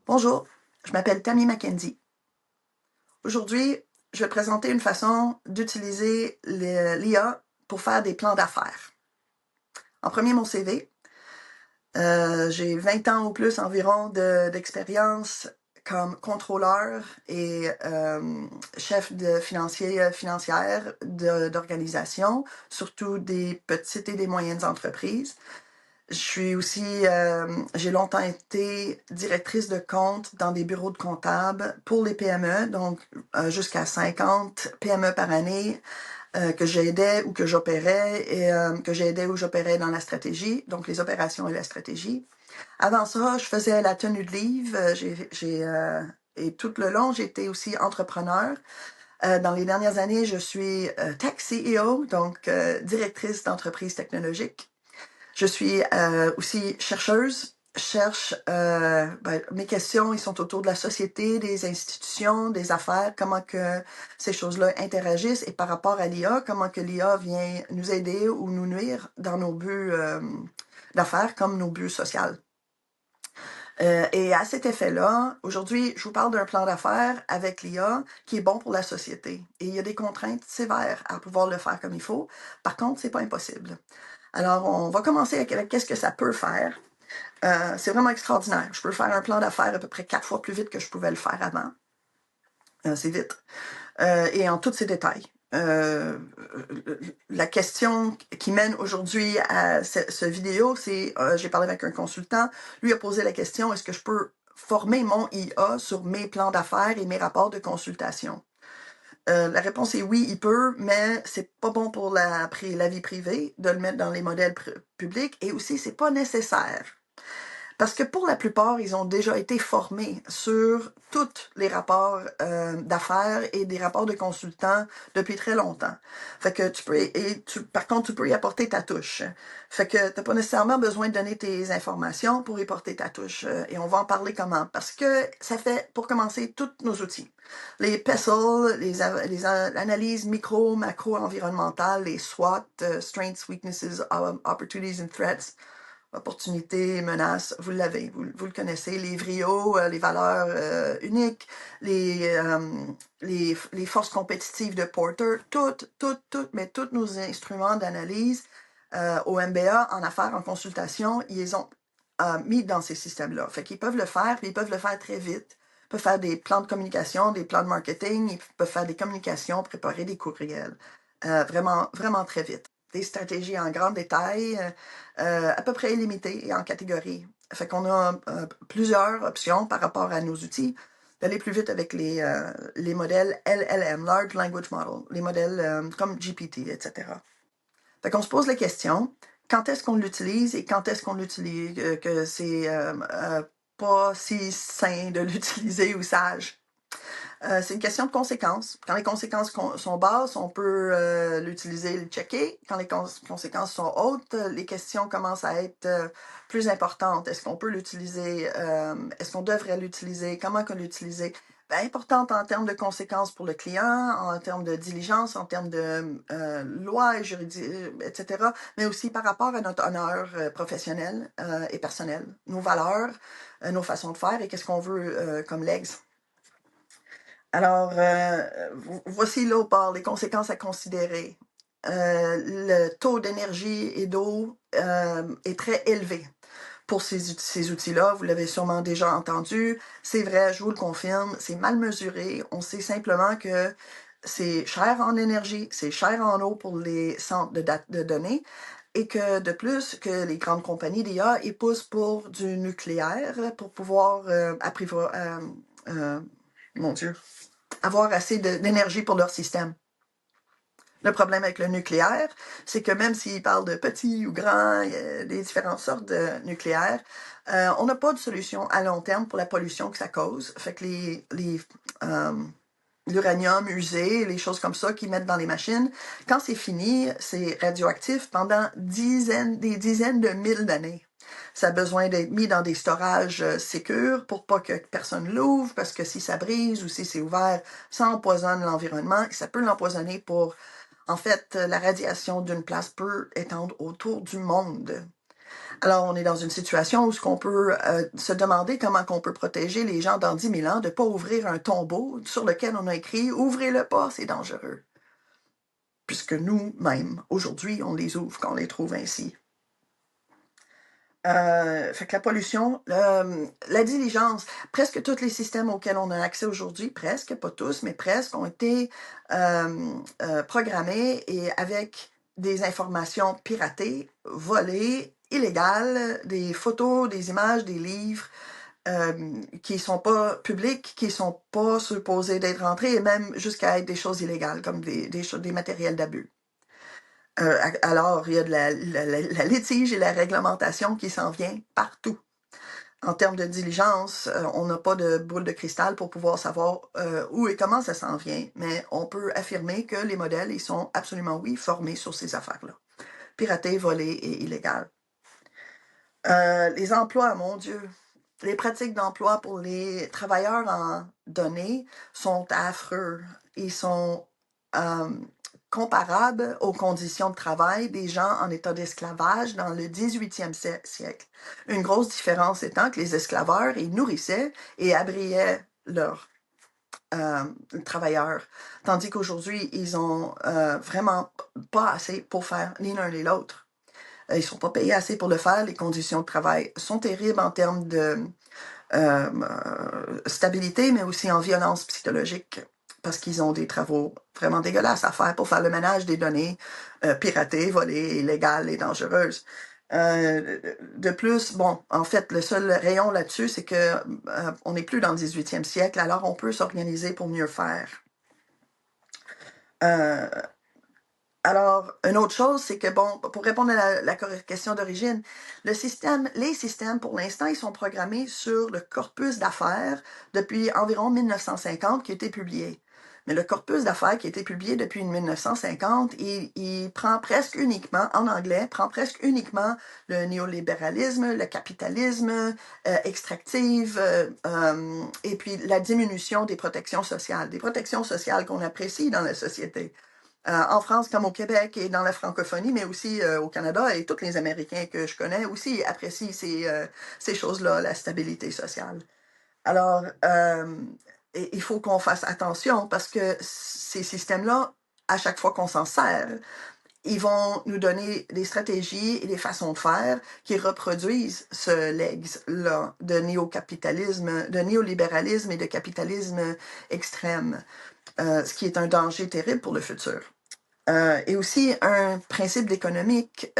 Bonjour, je m'appelle Tammy Mackenzie. Aujourd'hui, je vais présenter une façon d'utiliser l'IA pour faire des plans d'affaires. En premier, mon CV. J'ai 20 ans ou plus environ d'expérience comme contrôleur et chef de financière d'organisation, surtout des petites et des moyennes entreprises. Je suis aussi, j'ai longtemps été directrice de compte dans des bureaux de comptables pour les PME, donc jusqu'à 50 PME par année que j'aidais ou que j'opérais et que j'aidais ou j'opérais dans la stratégie, donc les opérations et la stratégie. Avant ça, je faisais la tenue de livre, et tout le long, j'étais aussi entrepreneur. Dans les dernières années, je suis tech CEO, donc directrice d'entreprise technologique. Je suis aussi chercheuse. Mes questions, ils sont autour de la société, des institutions, des affaires, comment que ces choses-là interagissent et par rapport à l'IA, comment que l'IA vient nous aider ou nous nuire dans nos buts d'affaires comme nos buts sociaux. Et à cet effet-là, aujourd'hui, je vous parle d'un plan d'affaires avec l'IA qui est bon pour la société. Et il y a des contraintes sévères à pouvoir le faire comme il faut. Par contre, c'est pas impossible. Alors, on va commencer avec qu'est-ce que ça peut faire. C'est vraiment extraordinaire. Je peux faire un plan d'affaires à peu près 4 fois plus vite que je pouvais le faire avant. C'est vite. Et en tous ses détails. La question qui mène aujourd'hui à ce vidéo, c'est, j'ai parlé avec un consultant, lui a posé la question, est-ce que je peux former mon IA sur mes plans d'affaires et mes rapports de consultation? La réponse est oui, il peut, mais c'est pas bon pour la vie privée de le mettre dans les modèles publics et aussi c'est pas nécessaire. Parce que pour la plupart, ils ont déjà été formés sur tous les rapports d'affaires et des rapports de consultants depuis très longtemps. Fait que par contre, tu peux y apporter ta touche. Fait que t'as pas nécessairement besoin de donner tes informations pour y porter ta touche. Et on va en parler comment. Parce que ça fait, pour commencer, tous nos outils. Les PESTLE, les analyses micro, macro, environnementales, les SWOT, Strengths, Weaknesses, Opportunities and Threats, opportunités, menaces, vous l'avez, vous le connaissez, les VRIO, les valeurs uniques, les forces compétitives de Porter, mais tous nos instruments d'analyse au MBA, en affaires, en consultation, ils les ont mis dans ces systèmes-là. Fait qu'ils peuvent le faire, puis ils peuvent le faire très vite. Ils peuvent faire des plans de communication, des plans de marketing, ils peuvent faire des communications, préparer des courriels. Vraiment, vraiment très vite. Des stratégies en grand détail, à peu près illimitées et en catégories. Fait qu'on a plusieurs options par rapport à nos outils d'aller plus vite avec les modèles LLM, Large Language Model, les modèles comme GPT, etc. Fait qu'on se pose la question, quand est-ce qu'on l'utilise et quand est-ce qu'on l'utilise, que c'est pas si sain de l'utiliser ou sage. C'est une question de conséquences. Quand les conséquences sont basses, on peut l'utiliser, le checker. Quand les conséquences sont hautes, les questions commencent à être plus importantes. Est-ce qu'on peut l'utiliser? Est-ce qu'on devrait l'utiliser? Comment qu'on l'utilise? Ben, importante en termes de conséquences pour le client, en termes de diligence, en termes de loi et juridique, etc., mais aussi par rapport à notre honneur professionnel et personnel, nos valeurs, nos façons de faire et qu'est-ce qu'on veut comme legs. Alors, voici là au bord les conséquences à considérer. Le taux d'énergie et d'eau est très élevé pour ces outils-là. Vous l'avez sûrement déjà entendu. C'est vrai, je vous le confirme, c'est mal mesuré. On sait simplement que c'est cher en énergie, c'est cher en eau pour les centres de données et que de plus, que les grandes compagnies d'IA, ils poussent pour du nucléaire pour pouvoir mon Dieu, avoir assez d'énergie pour leur système. Le problème avec le nucléaire, c'est que même s'ils parlent de petit ou grand, des différentes sortes de nucléaire, on n'a pas de solution à long terme pour la pollution que ça cause. Fait que l'uranium usé, les choses comme ça qu'ils mettent dans les machines, quand c'est fini, c'est radioactif pendant des dizaines de mille d'années. Ça a besoin d'être mis dans des storages sécures pour pas que personne l'ouvre, parce que si ça brise ou si c'est ouvert, ça empoisonne l'environnement et ça peut l'empoisonner pour... En fait, la radiation d'une place peut étendre autour du monde. Alors, on est dans une situation où ce qu'on peut se demander comment on peut protéger les gens dans 10 000 ans de ne pas ouvrir un tombeau sur lequel on a écrit « Ouvrez-le pas, c'est dangereux ». Puisque nous-mêmes, aujourd'hui, on les ouvre quand on les trouve ainsi. Fait que la pollution, la diligence, presque tous les systèmes auxquels on a accès aujourd'hui, presque, pas tous, mais presque, ont été programmés et avec des informations piratées, volées, illégales, des photos, des images, des livres qui sont pas publics, qui sont pas supposés d'être rentrés et même jusqu'à être des choses illégales, comme des matériels d'abus. Alors, il y a de la litige et la réglementation qui s'en vient partout. En termes de diligence, on n'a pas de boule de cristal pour pouvoir savoir où et comment ça s'en vient, mais on peut affirmer que les modèles, ils sont absolument, oui, formés sur ces affaires-là. Piratés, volés et illégales. Les emplois, mon Dieu. Les pratiques d'emploi pour les travailleurs en données sont affreux. Ils sont comparables aux conditions de travail des gens en état d'esclavage dans le 18e siècle. Une grosse différence étant que les esclaveurs, ils nourrissaient et abrillaient leurs travailleurs, tandis qu'aujourd'hui, ils ont vraiment pas assez pour faire ni l'un ni l'autre. Ils sont pas payés assez pour le faire. Les conditions de travail sont terribles en termes de stabilité, mais aussi en violence psychologique, parce qu'ils ont des travaux vraiment dégueulasses à faire pour faire le ménage des données piratées, volées, illégales et dangereuses. De plus, bon, en fait, le seul rayon là-dessus, c'est que on n'est plus dans le 18e siècle, alors on peut s'organiser pour mieux faire. Alors, une autre chose, c'est que, bon, pour répondre à la question d'origine, les systèmes, pour l'instant, ils sont programmés sur le corpus d'affaires depuis environ 1950 qui a été publié. Mais le corpus d'affaires qui a été publié depuis 1950, il prend presque uniquement, en anglais, prend presque uniquement le néolibéralisme, le capitalisme extractif, et puis la diminution des protections sociales qu'on apprécie dans la société. En France comme au Québec et dans la francophonie, mais aussi au Canada, et tous les Américains que je connais aussi apprécient ces choses-là, la stabilité sociale. Alors, il faut qu'on fasse attention parce que ces systèmes-là, à chaque fois qu'on s'en sert, ils vont nous donner des stratégies et des façons de faire qui reproduisent ce legs-là de néocapitalisme, de néolibéralisme et de capitalisme extrême, ce qui est un danger terrible pour le futur. Et aussi un principe d'économique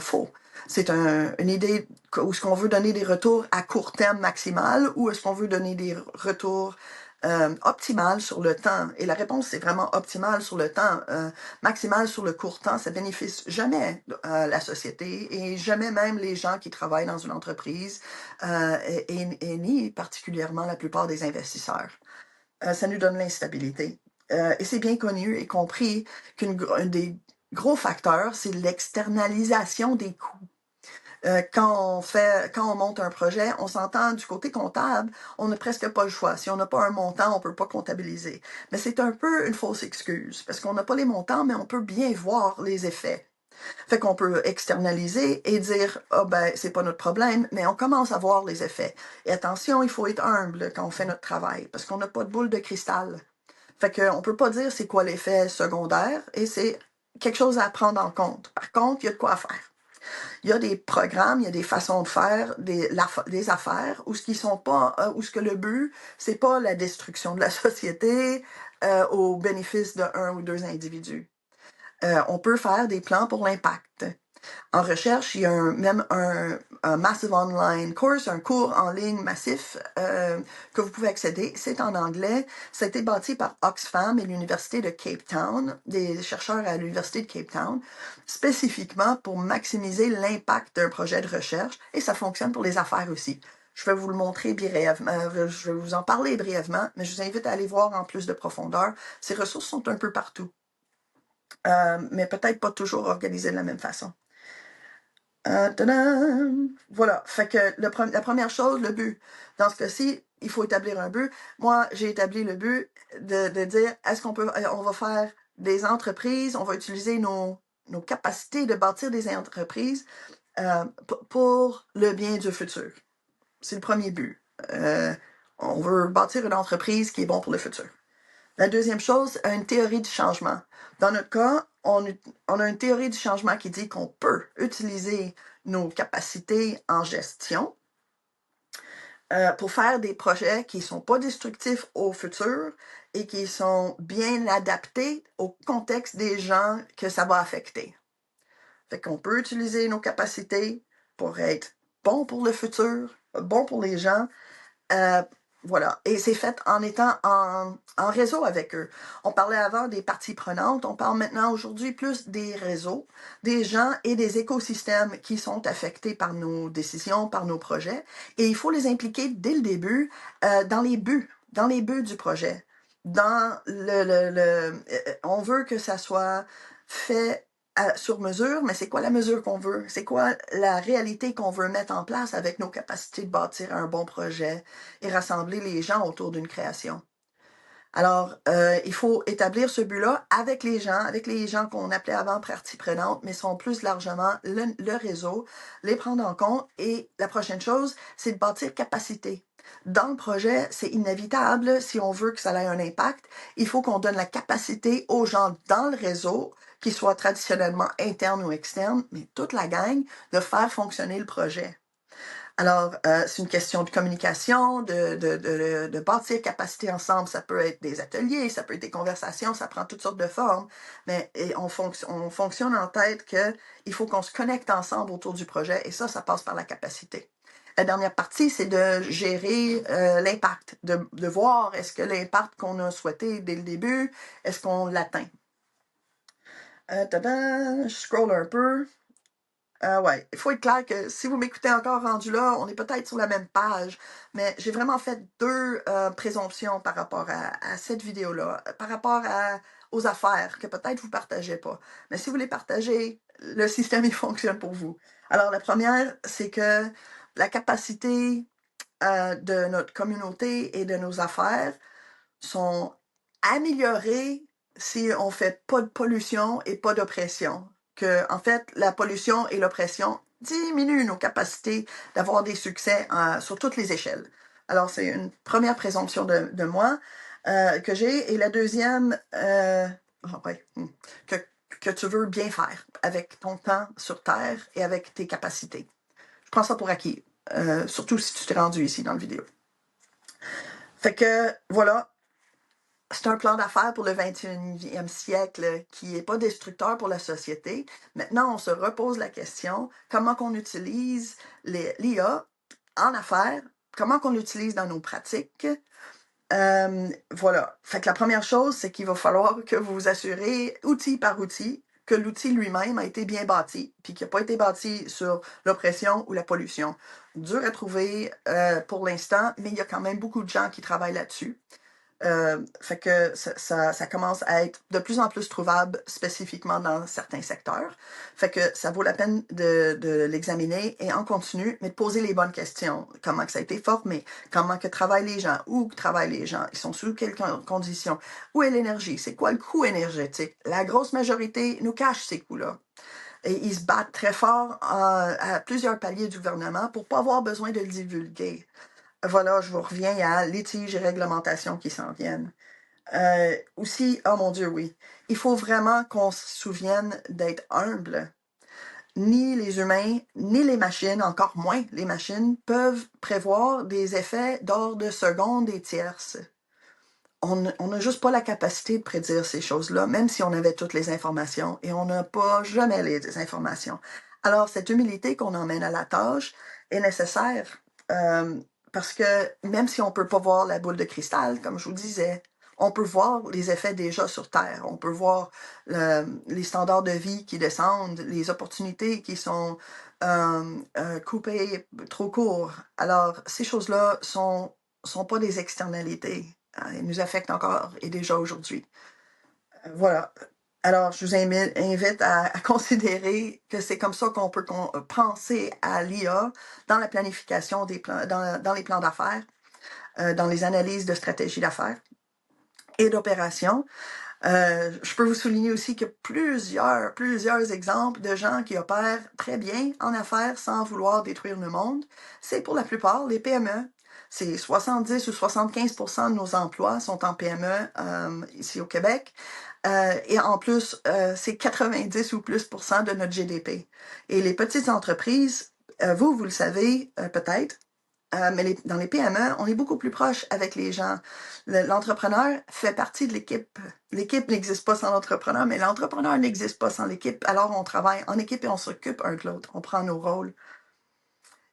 faux. C'est une idée où est-ce qu'on veut donner des retours à court terme maximal ou est-ce qu'on veut donner des retours optimal sur le temps. Et la réponse, c'est vraiment optimal sur le temps. Maximal sur le court temps, ça bénéficie jamais la société et jamais même les gens qui travaillent dans une entreprise et ni particulièrement la plupart des investisseurs. Ça nous donne l'instabilité. Et c'est bien connu et compris qu'un des gros facteurs, c'est l'externalisation des coûts. Quand on monte un projet, on s'entend du côté comptable, on n'a presque pas le choix. Si on n'a pas un montant, on peut pas comptabiliser. Mais c'est un peu une fausse excuse, parce qu'on n'a pas les montants, mais on peut bien voir les effets. Fait qu'on peut externaliser et dire « Ah ben, c'est pas notre problème », mais on commence à voir les effets. Et attention, il faut être humble quand on fait notre travail, parce qu'on n'a pas de boule de cristal. Fait qu'on peut pas dire c'est quoi l'effet secondaire, et c'est quelque chose à prendre en compte. Par contre, il y a de quoi faire. Il y a des programmes, il y a des façons de faire des affaires où ce qui sont pas, où ce que le but, c'est pas la destruction de la société au bénéfice de un ou deux individus. On peut faire des plans pour l'impact. En recherche, il y a même un Massive Online Course, un cours en ligne massif que vous pouvez accéder. C'est en anglais. Ça a été bâti par Oxfam et l'Université de Cape Town, des chercheurs à l'Université de Cape Town, spécifiquement pour maximiser l'impact d'un projet de recherche. Et ça fonctionne pour les affaires aussi. Je vais vous le montrer brièvement, je vais vous en parler brièvement, mais je vous invite à aller voir en plus de profondeur. Ces ressources sont un peu partout, mais peut-être pas toujours organisées de la même façon. Voilà, fait que la première chose, le but. Dans ce cas-ci, il faut établir un but. Moi, j'ai établi le but de dire, est-ce qu'on peut, on va faire des entreprises, on va utiliser nos capacités de bâtir des entreprises pour le bien du futur. C'est le premier but. On veut bâtir une entreprise qui est bon pour le futur. La deuxième chose, une théorie du changement. Dans notre cas, on a une théorie du changement qui dit qu'on peut utiliser nos capacités en gestion pour faire des projets qui ne sont pas destructifs au futur et qui sont bien adaptés au contexte des gens que ça va affecter. Fait qu'on peut utiliser nos capacités pour être bon pour le futur, bon pour les gens. Voilà. Et c'est fait en étant en réseau avec eux. On parlait avant des parties prenantes. On parle maintenant aujourd'hui plus des réseaux, des gens et des écosystèmes qui sont affectés par nos décisions, par nos projets. Et il faut les impliquer dès le début dans les buts du projet. On veut que ça soit fait sur mesure, mais c'est quoi la mesure qu'on veut? C'est quoi la réalité qu'on veut mettre en place avec nos capacités de bâtir un bon projet et rassembler les gens autour d'une création? Alors, il faut établir ce but-là avec les gens qu'on appelait avant parties prenantes, mais sont plus largement le réseau, les prendre en compte. Et la prochaine chose, c'est de bâtir capacité. Dans le projet, c'est inévitable, si on veut que ça ait un impact, il faut qu'on donne la capacité aux gens dans le réseau, qu'ils soient traditionnellement internes ou externes, mais toute la gang, de faire fonctionner le projet. Alors, c'est une question de communication, de bâtir capacité ensemble. Ça peut être des ateliers, ça peut être des conversations, ça prend toutes sortes de formes, mais on fonctionne en tête qu'il faut qu'on se connecte ensemble autour du projet, et ça passe par la capacité. La dernière partie, c'est de gérer l'impact, de voir est-ce que l'impact qu'on a souhaité dès le début, est-ce qu'on l'atteint. Je scroll un peu. Ouais, il faut être clair que si vous m'écoutez encore rendu là, on est peut-être sur la même page, mais j'ai vraiment fait deux présomptions par rapport à cette vidéo-là, par rapport aux affaires que peut-être vous partagez pas. Mais si vous les partagez, le système, il fonctionne pour vous. Alors, la première, c'est que la capacité de notre communauté et de nos affaires sont améliorées si on fait pas de pollution et pas d'oppression. Que, en fait, la pollution et l'oppression diminuent nos capacités d'avoir des succès sur toutes les échelles. Alors, c'est une première présomption de moi que j'ai. Et la deuxième, que tu veux bien faire avec ton temps sur Terre et avec tes capacités. Je prends ça pour acquis, surtout si tu t'es rendu ici dans la vidéo. Fait que, voilà, c'est un plan d'affaires pour le 21e siècle qui n'est pas destructeur pour la société. Maintenant, on se repose la question, comment qu'on utilise l'IA en affaires, comment qu'on l'utilise dans nos pratiques. Voilà. Fait que la première chose, c'est qu'il va falloir que vous vous assurez, outil par outil, que l'outil lui-même a été bien bâti, puis qu'il n'a pas été bâti sur l'oppression ou la pollution. Dur à trouver pour l'instant, mais il y a quand même beaucoup de gens qui travaillent là-dessus. Fait que ça commence à être de plus en plus trouvable spécifiquement dans certains secteurs. Fait que ça vaut la peine de l'examiner et en continu, mais de poser les bonnes questions. Comment que ça a été formé? Comment que travaillent les gens? Où travaillent les gens? Ils sont sous quelles conditions? Où est l'énergie? C'est quoi le coût énergétique? La grosse majorité nous cache ces coûts-là. Et ils se battent très fort à plusieurs paliers du gouvernement pour pas avoir besoin de le divulguer. Voilà, je vous reviens à litiges et réglementations qui s'en viennent. Aussi, oh mon Dieu, oui, il faut vraiment qu'on se souvienne d'être humble. Ni les humains, ni les machines, encore moins les machines, peuvent prévoir des effets d'ordre de seconde et tierces. On n'a juste pas la capacité de prédire ces choses-là, même si on avait toutes les informations, et on n'a pas jamais les informations. Alors, cette humilité qu'on emmène à la tâche est nécessaire. Parce que même si on ne peut pas voir la boule de cristal, comme je vous disais, on peut voir les effets déjà sur Terre. On peut voir les standards de vie qui descendent, les opportunités qui sont coupées trop court. Alors, ces choses-là sont pas des externalités. Elles nous affectent encore et déjà aujourd'hui. Voilà. Alors, je vous invite à considérer que c'est comme ça qu'on peut penser à l'IA dans la planification des plans, dans les plans d'affaires, dans les analyses de stratégie d'affaires et d'opération. Je peux vous souligner aussi qu'il y a plusieurs exemples de gens qui opèrent très bien en affaires sans vouloir détruire le monde. C'est pour la plupart les PME. C'est 70 ou 75% de nos emplois sont en PME ici au Québec. Et en plus, c'est 90 ou plus % de notre GDP. Et les petites entreprises, vous le savez peut-être, mais dans les PME, on est beaucoup plus proche avec les gens. L'entrepreneur fait partie de l'équipe. L'équipe n'existe pas sans l'entrepreneur, mais l'entrepreneur n'existe pas sans l'équipe. Alors, on travaille en équipe et on s'occupe un de l'autre. On prend nos rôles.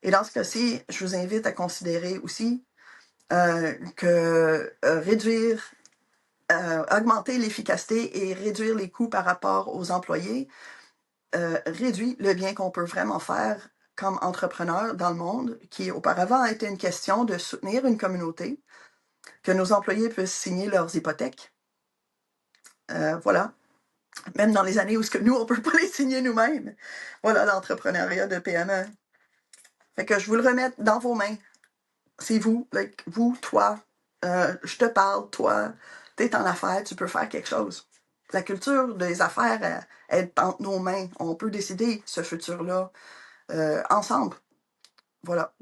Et dans ce cas-ci, je vous invite à considérer aussi que augmenter l'efficacité et réduire les coûts par rapport aux employés réduit le bien qu'on peut vraiment faire comme entrepreneur dans le monde, qui auparavant a été une question de soutenir une communauté, que nos employés puissent signer leurs hypothèques. Voilà. Même dans les années où nous, on ne peut pas les signer nous-mêmes. Voilà l'entrepreneuriat de PME. Fait que je vous le remets dans vos mains. C'est vous, vous, toi. Je te parle, toi. T'es en affaires, tu peux faire quelque chose. La culture des affaires, elle est entre nos mains. On peut décider ce futur-là ensemble. Voilà.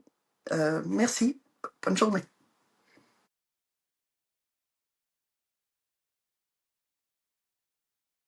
Merci. Bonne journée.